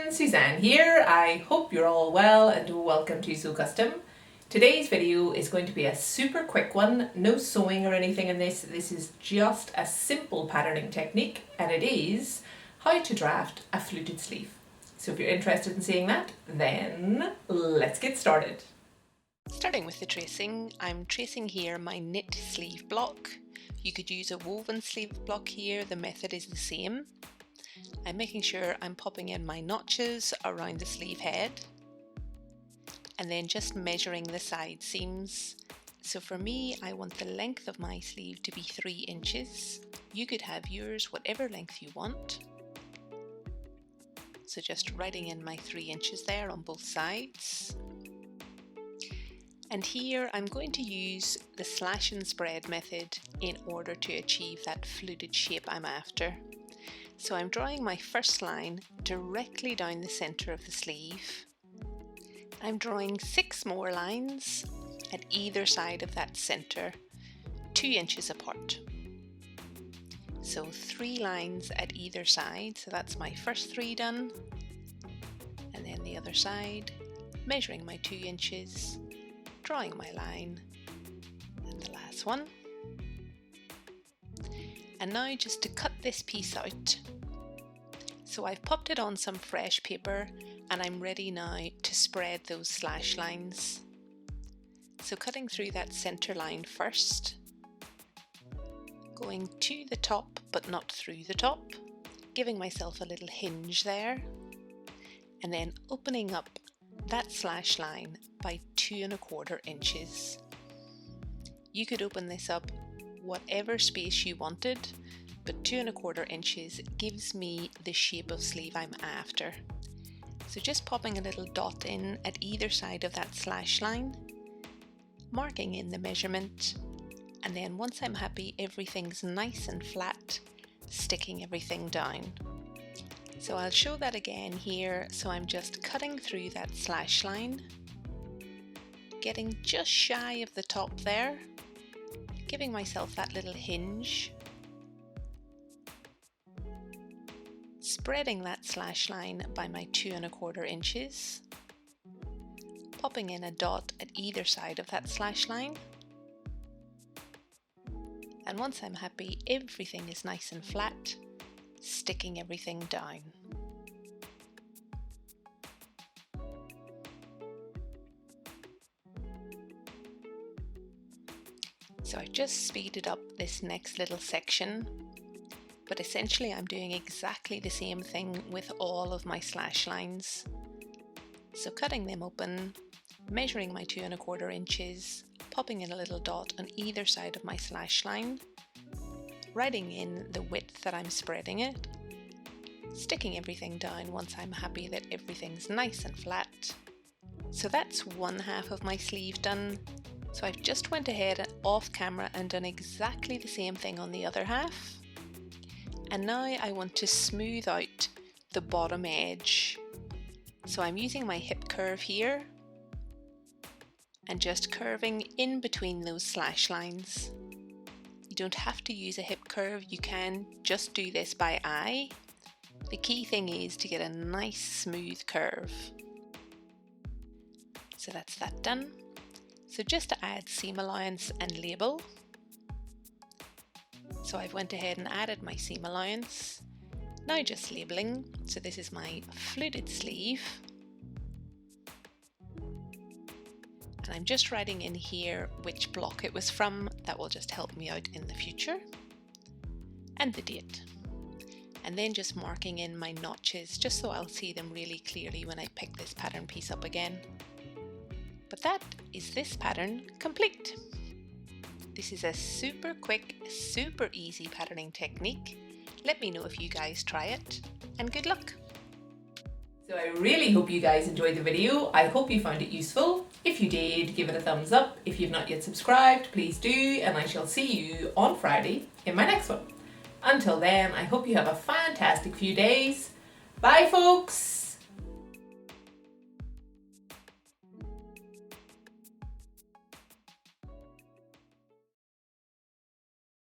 everyone, Suzanne here. I hope you're all well and welcome to Sew Custom. Today's video is going to be a super quick one, no sewing or anything in this. This is just a simple patterning technique and it is how to draft a fluted sleeve. So if you're interested in seeing that, then let's get started. Starting with the tracing, I'm tracing here my knit sleeve block. You could use a woven sleeve block here, the method is the same. I'm making sure I'm popping in my notches around the sleeve head and then just measuring the side seams. So for me, I want the length of my sleeve to be 3 inches. You could have yours whatever length you want. So just writing in my 3 inches there on both sides. And here I'm going to use the slash and spread method in order to achieve that fluted shape I'm after. So I'm drawing my first line directly down the centre of the sleeve. I'm drawing 6 more lines at either side of that centre, 2 inches apart. So 3 lines at either side, so that's my first 3 done. And then the other side, measuring my 2 inches, drawing my line, and the last one. And now just to cut this piece out. So I've popped it on some fresh paper and I'm ready now to spread those slash lines. So cutting through that centre line first, going to the top but not through the top, giving myself a little hinge there, and then opening up that slash line by 2¼ inches. You could open this up whatever space you wanted, but 2¼ inches gives me the shape of sleeve I'm after. So just popping a little dot in at either side of that slash line, marking in the measurement, and then once I'm happy everything's nice and flat, sticking everything down. So I'll show that again here. So I'm just cutting through that slash line, getting just shy of the top there, giving myself that little hinge, spreading that slash line by my 2¼ inches, popping in a dot at either side of that slash line, and once I'm happy everything is nice and flat, sticking everything down. So I've just speeded up this next little section, but essentially I'm doing exactly the same thing with all of my slash lines. So cutting them open, measuring my 2¼ inches, popping in a little dot on either side of my slash line, writing in the width that I'm spreading it, sticking everything down once I'm happy that everything's nice and flat. So that's one half of my sleeve done. So I've just went ahead off camera and done exactly the same thing on the other half. And now I want to smooth out the bottom edge. So I'm using my hip curve here and just curving in between those slash lines. You don't have to use a hip curve, you can just do this by eye. The key thing is to get a nice smooth curve. So that's that done. So just to add seam allowance and label. So I've went ahead and added my seam allowance. Now just labeling. So this is my fluted sleeve. And I'm just writing in here which block it was from. That will just help me out in the future. And the date. And then just marking in my notches just so I'll see them really clearly when I pick this pattern piece up again. But that is this pattern complete. This is a super quick, super easy patterning technique. Let me know if you guys try it, and good luck. So I really hope you guys enjoyed the video. I hope you found it useful. If you did, give it a thumbs up. If you've not yet subscribed, please do, and I shall see you on Friday in my next one. Until then, I hope you have a fantastic few days. Bye folks!